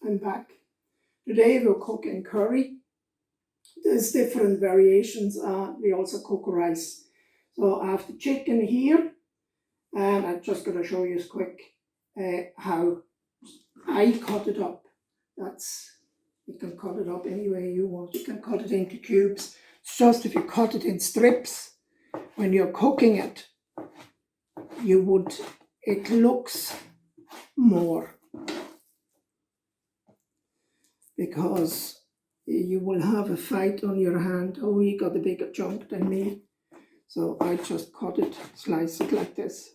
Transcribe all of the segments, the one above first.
I'm back. Today we're cooking curry. There's different variations. We also cook rice. So I have the chicken here, and I'm just going to show you quick how I cut it up. You can cut it up any way you want. You can cut it into cubes. It's just if you cut it in strips, when you're cooking it, it looks more, because you will have a fight on your hand. Oh, he got a bigger chunk than me. So I just cut it, slice it like this.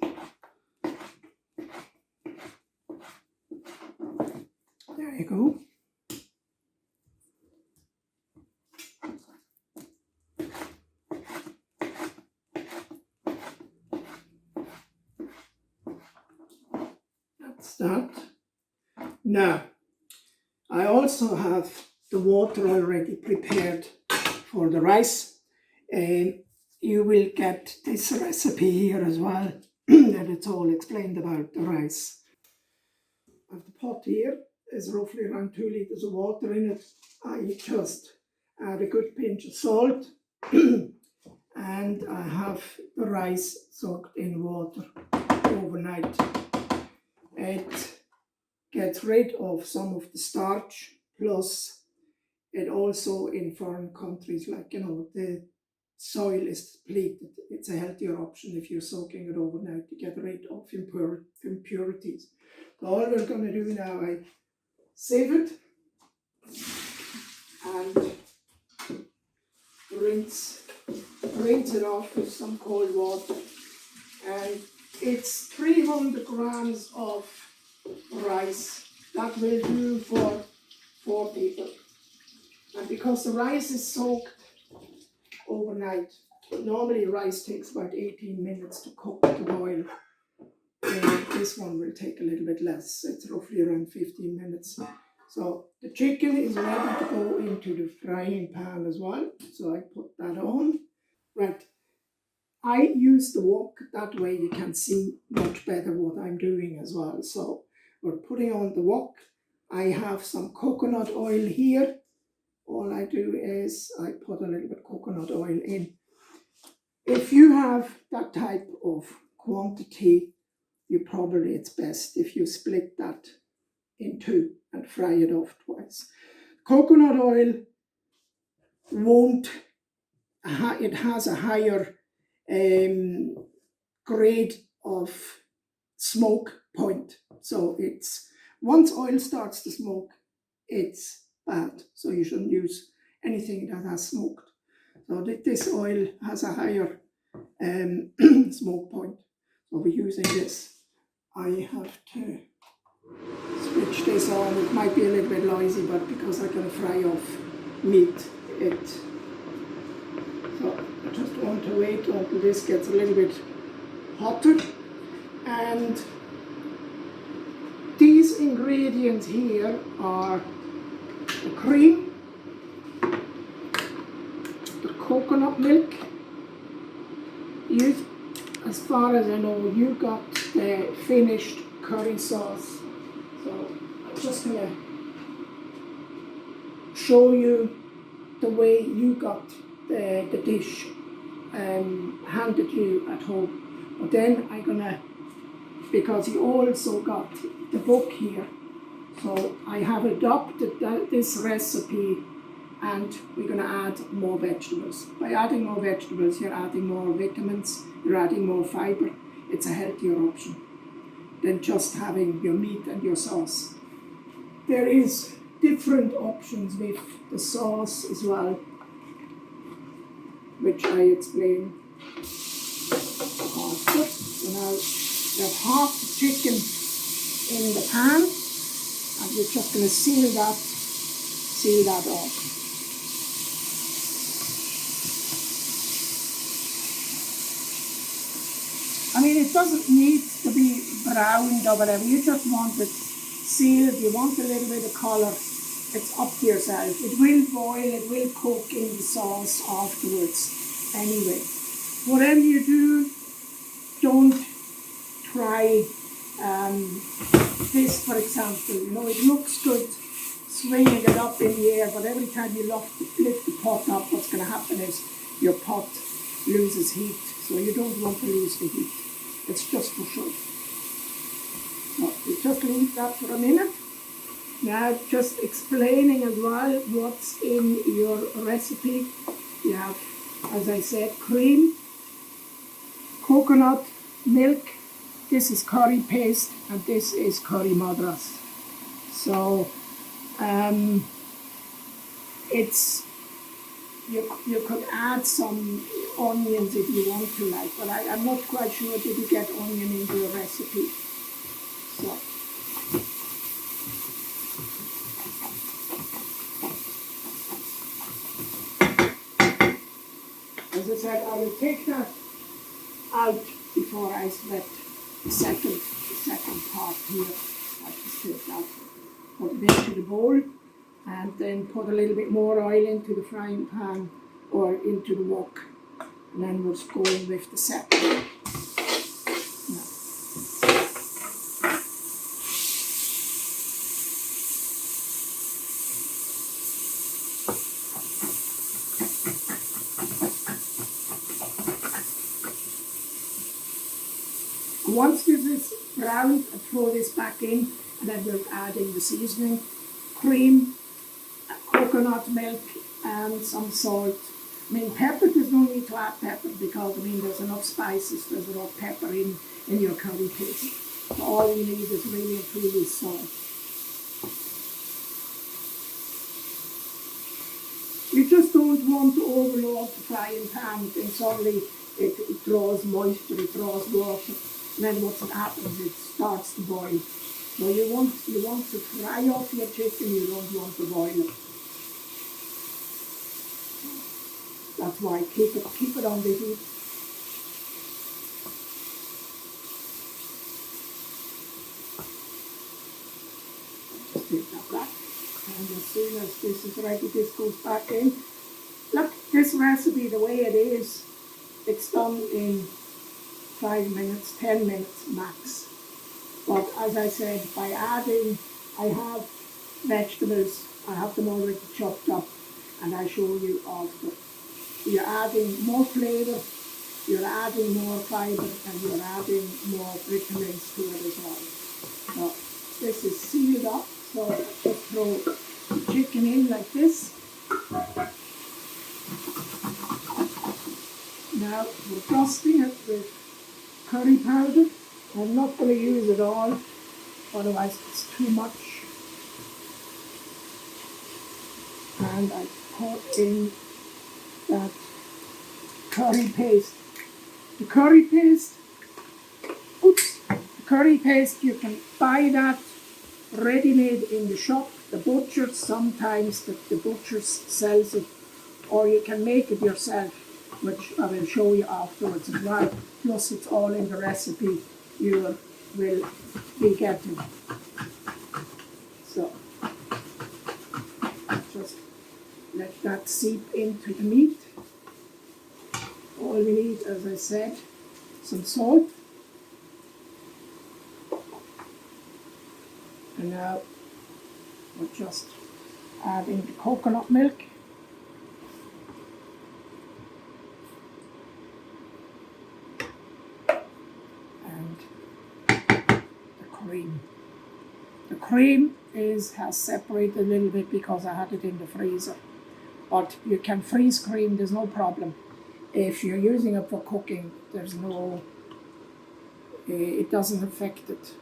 There you go. That's that. Now, I also have the water already prepared for the rice, and you will get this recipe here as well, that it's all explained about the rice. I have the pot here. There's roughly around 2 liters of water in it. I just add a good pinch of salt and I have the rice soaked in water overnight. It gets rid of some of the starch, plus it also, in foreign countries, like, the soil is depleted. It's a healthier option if you're soaking it overnight to get rid of impurities. So all we're going to do now, I sieve it and rinse it off with some cold water. And it's 300 grams of rice. That will do for 4 people. And because the rice is soaked overnight, normally rice takes about 18 minutes to cook, to boil. And this one will take a little bit less. It's roughly around 15 minutes. So the chicken is ready to go into the frying pan as well. So I put that on. Right. I use the wok, that way you can see much better what I'm doing as well. So we're putting on the wok. I have some coconut oil here. All I do is I put a little bit of coconut oil in. If you have that type of quantity, it's best if you split that in two and fry it off twice. Coconut oil it has a higher grade of smoke point. So once oil starts to smoke, it's bad. So you shouldn't use anything that has smoked. So this oil has a higher smoke point. So we're using this. I have to switch this on. It might be a little bit noisy, but because I'm going to fry off meat, so I just want to wait until this gets a little bit hotter. And these ingredients here are the cream, the coconut milk. As far as I know, you got the finished curry sauce. So I'm just going to show you the way you got the dish handed you at home. But then I'm going to, because you also got the book here, so I have adopted this recipe, and we're going to add more vegetables. By adding more vegetables, you're adding more vitamins, you're adding more fiber. It's a healthier option than just having your meat and your sauce. There is different options with the sauce as well, which I explain after. So now you have half the chicken in the pan, and we're just going to seal that off. I mean, it doesn't need to be browned or whatever. You just want it sealed. You want a little bit of colour. It's up to yourself. It will boil. It will cook in the sauce afterwards. Anyway, whatever you do, don't try this, for example. It looks good swinging it up in the air, but every time you lift the pot up, what's going to happen is your pot loses heat, so you don't want to lose the heat. It's just for sure. So you just leave that for a minute. Now just explaining as well what's in your recipe. You have, as I said, cream, coconut, milk, this is curry paste, and this is curry madras. So it's you could add some onions if you want to, like, but I'm not quite sure did you get onion into your recipe. So as I said, I will take that out before I sweat the second part here. I just take that, put it into the bowl, and then put a little bit more oil into the frying pan or into the wok, and then we're going with the second. Once this is browned, I throw this back in, and then we're adding the seasoning, cream, coconut milk, and some salt. I mean, pepper, there's no need to add pepper because, I mean, there's enough spices, there's enough pepper in your curry paste. So all you need is really and truly salt. You just don't want to overload the frying pan, and suddenly it draws moisture, it draws water. And then what happens, it starts to boil. So you want to fry off your chicken, you don't want to boil it. That's why keep it on the heat. Just take that back. And as soon as this is ready, this goes back in. Look, this recipe, the way it is, it's done in 5 minutes, 10 minutes max. But as I said, by adding, I have vegetables, I have them already chopped up, and I show you after. You're adding more flavour, you're adding more fibre, and you're adding more vitamins to it as well. So this is sealed up, so just throw the chicken in like this. Now we're dusting it with curry powder. I'm not going to use it all, otherwise it's too much. And I put in that curry paste. The curry paste, you can buy that ready-made in the shop. The butchers, sometimes the butchers sells it, or you can make it yourself, which I will show you afterwards as well. Plus it's all in the recipe you will be getting. So just let that seep into the meat. All we need, as I said, some salt. And now we're just adding the coconut milk. And the cream. The cream has separated a little bit because I had it in the freezer. But you can freeze cream, there's no problem. If you're using it for cooking, there's no, it doesn't affect it.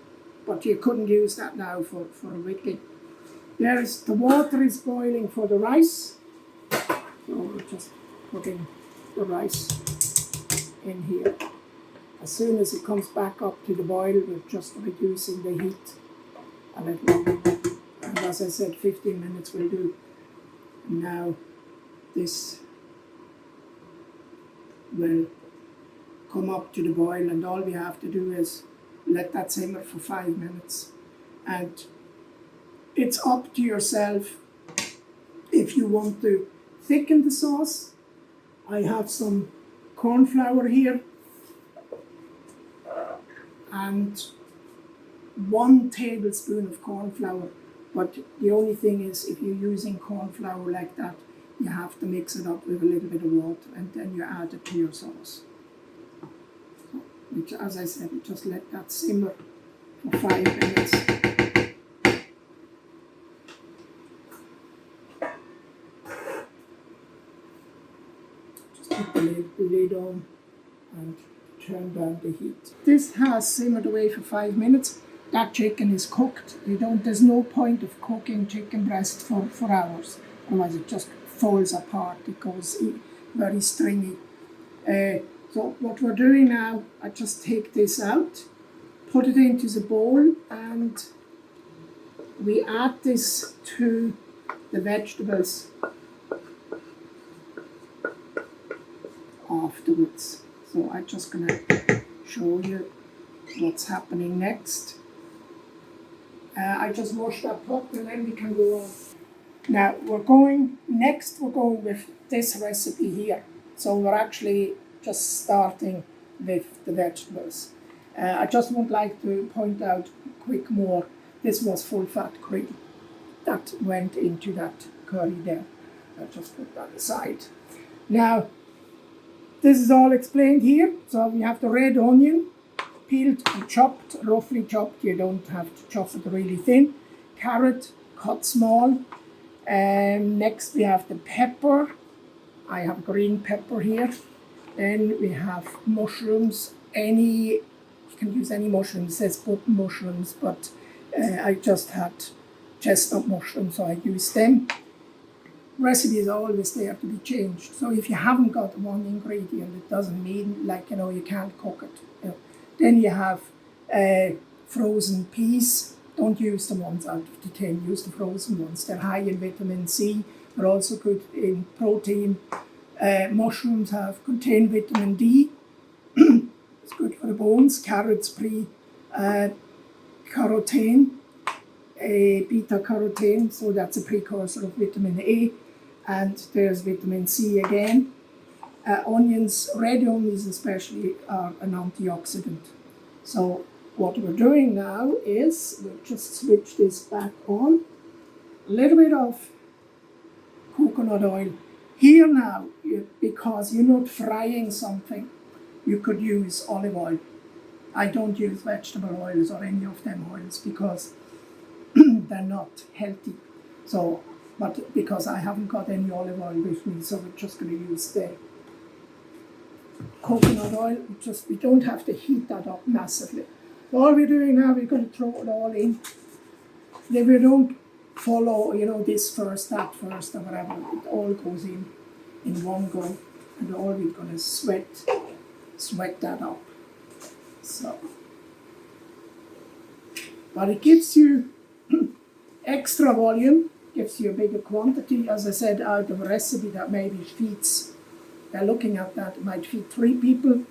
But you couldn't use that now for whipping. The water is boiling for the rice. So we're just putting the rice in here. As soon as it comes back up to the boil, we're just reducing the heat a little. And as I said, 15 minutes will do. Now this will come up to the boil, and all we have to do is let that simmer for 5 minutes. And it's up to yourself if you want to thicken the sauce. I have some corn flour here and 1 tablespoon of corn flour. But the only thing is, if you're using corn flour like that, you have to mix it up with a little bit of water, and then you add it to your sauce. So, which, as I said, we just let that simmer for 5 minutes. Just put the lid on and turn down the heat. This has simmered away for 5 minutes. That chicken is cooked. There's no point of cooking chicken breast for hours. Otherwise it just falls apart. It goes very stringy. So what we're doing now, I just take this out, put it into the bowl, and we add this to the vegetables afterwards. So I'm just gonna show you what's happening next. I just washed that pot and then we can go on. Now we're going with this recipe here. So we're actually just starting with the vegetables. I just would like to point out quick more, this was full fat cream that went into that curry there. I'll just put that aside. Now, this is all explained here. So we have the red onion, peeled and chopped, roughly chopped. You don't have to chop it really thin. Carrot, cut small. Next we have the pepper. I have green pepper here. Then we have mushrooms. You can use any mushrooms. It says button mushrooms, but I just had chestnut mushrooms, so I used them. Recipe is always there to be changed. So if you haven't got one ingredient, it doesn't mean you can't cook it. Then you have frozen peas. Don't use the ones out of the tin, use the frozen ones. They're high in vitamin C, they're also good in protein. Mushrooms contain vitamin D. It's good for the bones. Carrots carotene, beta carotene, so that's a precursor of vitamin A. And there's vitamin C again. Onions, red onions especially, are an antioxidant. So what we're doing now is we'll just switch this back on. A little bit of coconut oil. Here now, because you're not frying something, you could use olive oil. I don't use vegetable oils or any of them oils because they're not healthy. So, but because I haven't got any olive oil with me, so we're just going to use the coconut oil. We don't have to heat that up massively. All we're doing now, we're going to throw it all in. If we don't follow, this first, that first, or whatever, it all goes in one go, and all we're going to sweat that up. So, but it gives you extra volume, gives you a bigger quantity. As I said, out of a recipe that maybe feeds, looking at that, it might feed 3 people.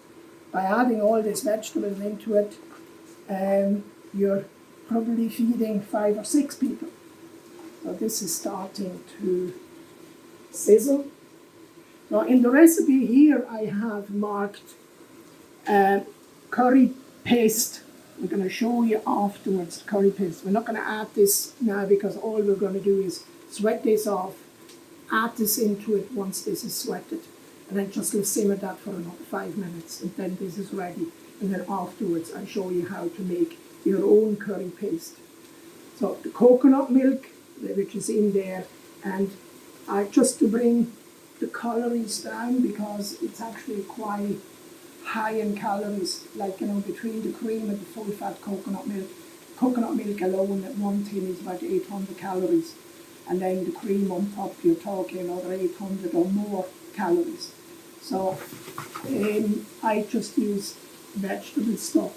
By adding all these vegetables into it, you're probably feeding 5 or 6 people. So this is starting to sizzle. Now in the recipe here I have marked curry paste. I'm going to show you afterwards curry paste. We're not going to add this now because all we're going to do is sweat this off, add this into it once this is sweated, and then just simmer that for another 5 minutes, and then this is ready. And then afterwards I show you how to make your own curry paste. So the coconut milk, which is in there, and just to bring the calories down, because it's actually quite high in calories, between the cream and the full fat coconut milk. Coconut milk alone at 1 tin is about 800 calories, and then the cream on top, you're talking another 800 or more calories. So I just use vegetable stock.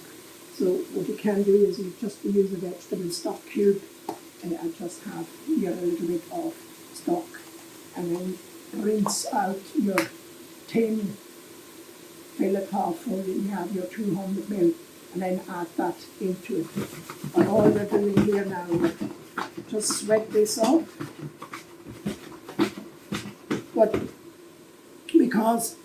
So what you can do is you just use a vegetable stock cube, and I just have here a little bit of stock, and then rinse out your tin, fill it half full, and you have your 200 ml, and then add that into it. And all we're doing here now is just sweat this off. But because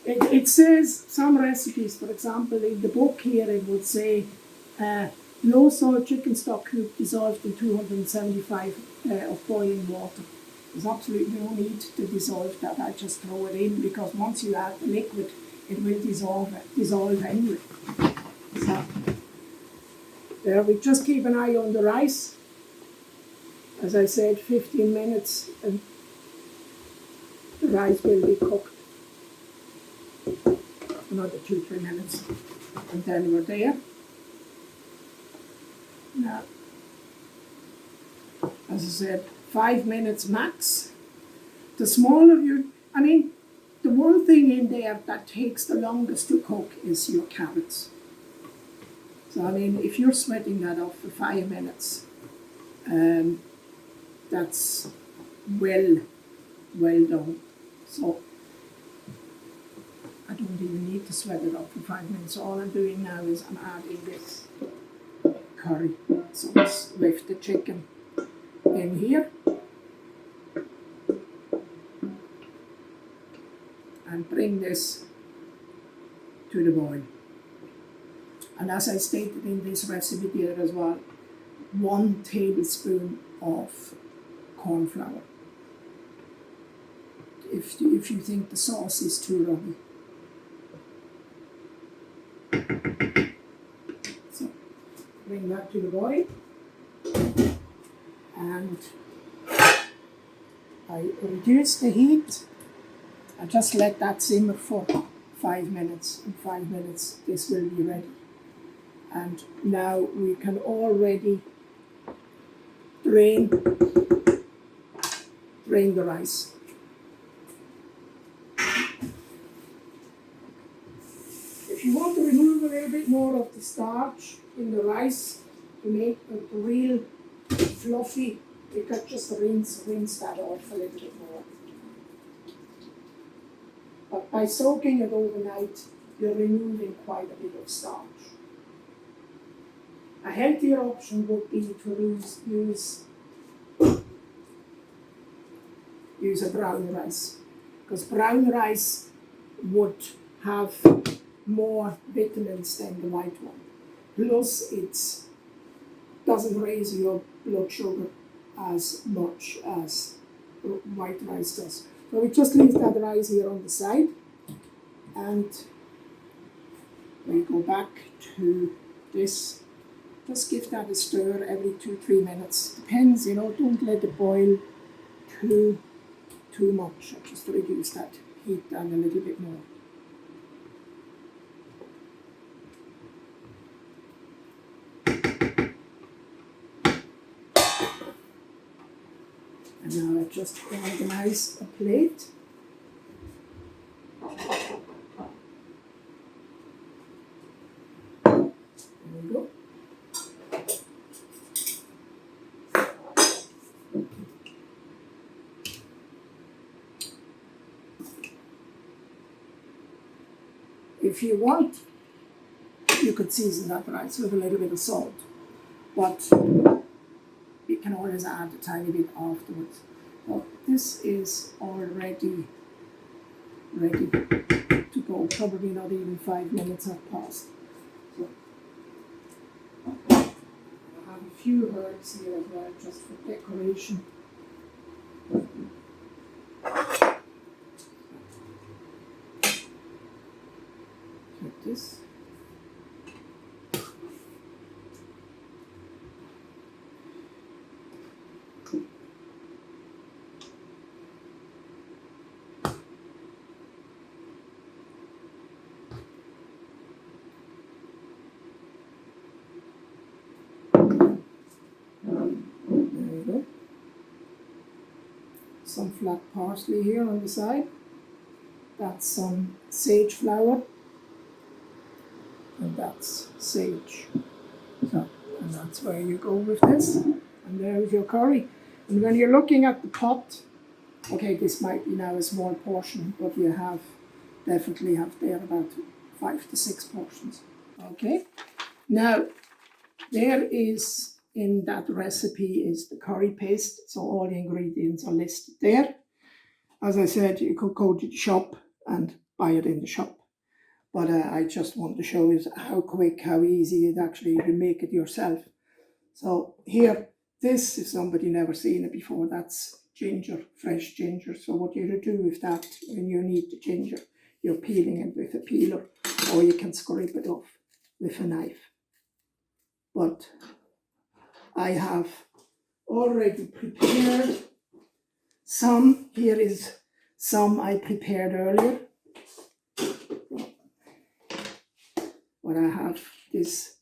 it says some recipes, for example, in the book here, it would say low salt chicken stock cube dissolved in 275 of boiling water. There's absolutely no need to dissolve that. I just throw it in because once you add the liquid, it will dissolve anyway. So there, we just keep an eye on the rice. As I said, 15 minutes and the rice will be cooked. Another 2-3 minutes, and then we're there. Now, as I said, 5 minutes max. The smaller the one thing in there that takes the longest to cook is your carrots. So if you're sweating that off for 5 minutes, that's well done. So I don't even need to sweat it up for 5 minutes. All I'm doing now is I'm adding this curry. So let's lift the chicken in here and bring this to the boil. And as I stated in this recipe there as well, 1 tablespoon of corn flour. If you think the sauce is too runny. So bring that to the boil, and I reduce the heat. I just let that simmer for 5 minutes. In 5 minutes this will be ready. And now we can already drain the rice. If you want to remove a little bit more of the starch in the rice to make it real fluffy, you can just rinse that off a little bit more. But by soaking it overnight, you're removing quite a bit of starch. A healthier option would be to use a brown rice, because brown rice would have more vitamins than the white one. Plus, it doesn't raise your blood sugar as much as white rice does. So we just leave that rice here on the side, and we go back to this. Just give that a stir every 2-3 minutes. Depends, don't let it boil too much. Just reduce that heat down a little bit more. And now I just organize a plate. There we go. If you want, you could season that rice with a little bit of salt, but you can always add a tiny bit afterwards. But this is already ready to go. Probably not even 5 minutes have passed. So I have a few herbs here as well, just for decoration. Like this. Some flat parsley here on the side. That's some sage flower, and that's sage. So, and that's where you go with this. And there's your curry. And when you're looking at the pot, okay, this might be now a small portion, but you definitely have there about 5 to 6 portions. Okay. Now, there is, in that recipe is the curry paste, so all the ingredients are listed there. As I said, you could go to the shop and buy it in the shop. but I just want to show you how quick, how easy it actually to make it yourself. So here, this, if somebody never seen it before, that's ginger, fresh ginger. So what you do with that when you need the ginger, you're peeling it with a peeler, or you can scrape it off with a knife. But I have already prepared some. Here is some I prepared earlier. But I have this,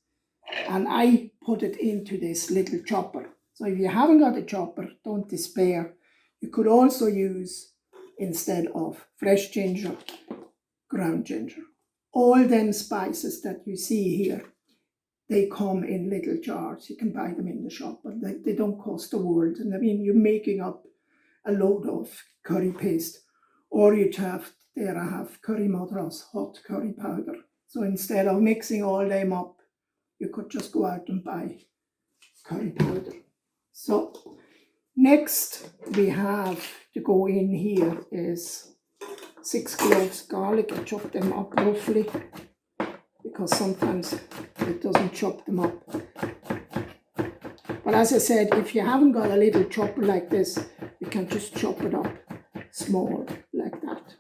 and I put it into this little chopper. So if you haven't got a chopper, don't despair. You could also use, instead of fresh ginger, ground ginger. All them spices that you see here, they come in little jars. You can buy them in the shop, but they don't cost a world. And I mean, you're making up a load of curry paste, or you have, there I have curry madras, hot curry powder. So instead of mixing all them up, you could just go out and buy curry powder. So next we have to go in here is 6 cloves garlic. I chop them up roughly, because sometimes it doesn't chop them up. But as I said, if you haven't got a little chopper like this, you can just chop it up small like that.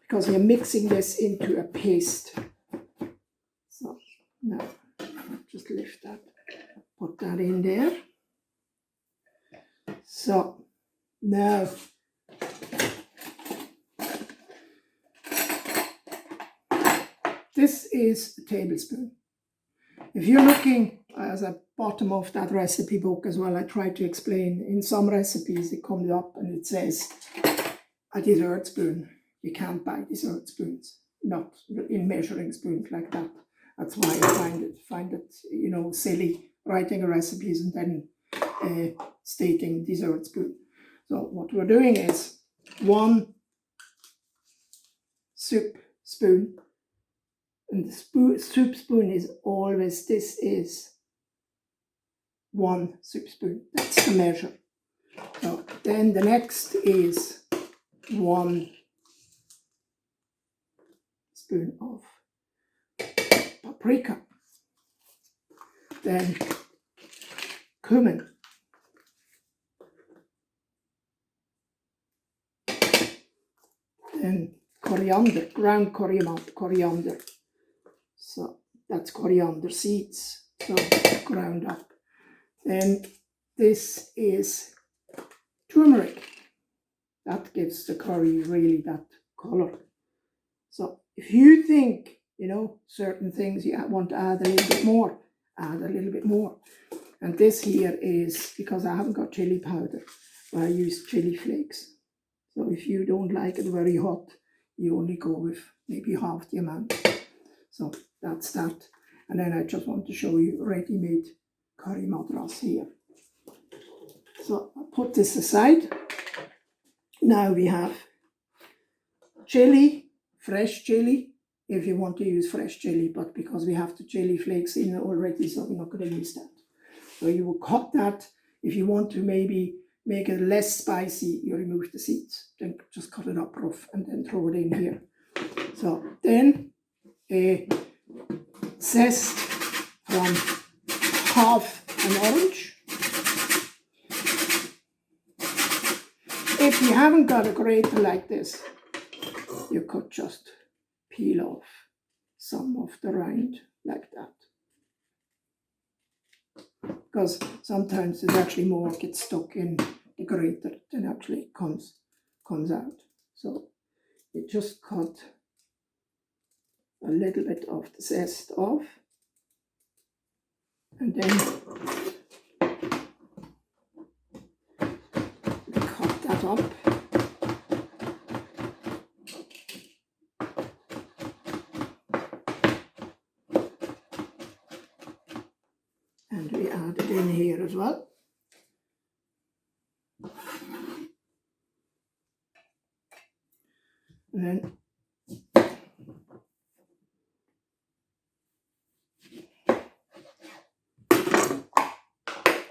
Because you're mixing this into a paste. So now, just lift that, put that in there. So now, this is a tablespoon. If you're looking at the bottom of that recipe book as well, I try to explain, in some recipes it comes up and it says a dessert spoon. You can't buy dessert spoons, not in measuring spoons like that. That's why I find it, you know, silly writing recipes and then stating dessert spoon. So what we're doing is 1 soup spoon, and the soup spoon is always, this is 1 soup spoon. That's the measure. So then the next is 1 spoon of paprika, then cumin, then coriander, ground coriander. So that's coriander seeds, so ground up. Then this is turmeric. That gives the curry really that color. So if you think, you know, certain things you want to add a little bit more, add a little bit more. And this here is, because I haven't got chili powder, I use chili flakes. So if you don't like it very hot, you only go with maybe half the amount. So that's that. And then I just want to show you ready-made curry madras here. So I'll put this aside. Now we have chili, fresh chili, if you want to use fresh chili, but because we have the chili flakes in already, so we're not going to use that. So you will cut that. If you want to maybe make it less spicy, you remove the seeds, then just cut it up rough and then throw it in here. So then a zest from half an orange. If you haven't got a grater like this, you could just peel off some of the rind like that. Because sometimes there's actually more gets stuck in the grater than actually comes out. So you just cut a little bit of the zest off, and then cut that up. And we add it in here as well. And then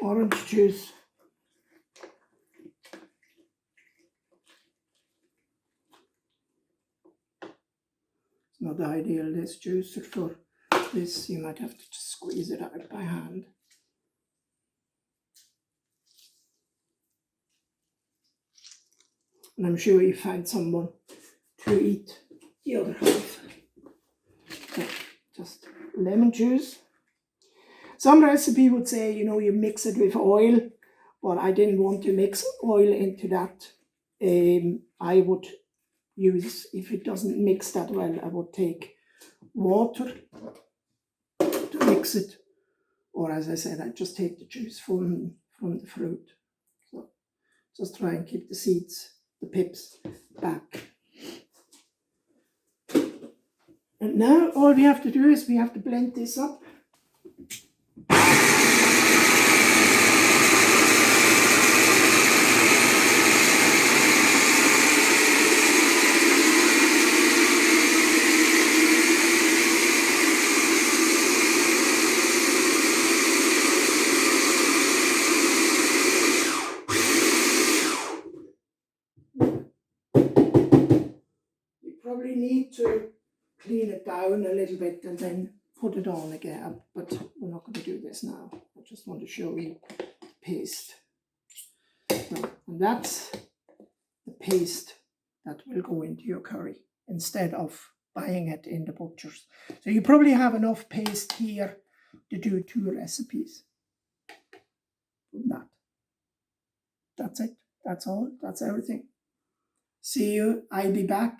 orange juice. not ideal, this juicer for this. You might have to just squeeze it out by hand. And I'm sure you find someone to eat the other half. So just lemon juice. Some recipe would say, you know, you mix it with oil, but I didn't want to mix oil into that. I would use, if it doesn't mix that well, I would take water to mix it, or as I said, I just take the juice from the fruit. So just try and keep the seeds, the pips, back. And now all we have to do is we have to blend this up. Probably need to clean it down a little bit and then put it on again, but we're not going to do this now. I just want to show you the paste. So, and that's the paste that will go into your curry instead of buying it in the butcher's. So you probably have enough paste here to do 2 recipes. That's it. That's all. That's everything. See you. I'll be back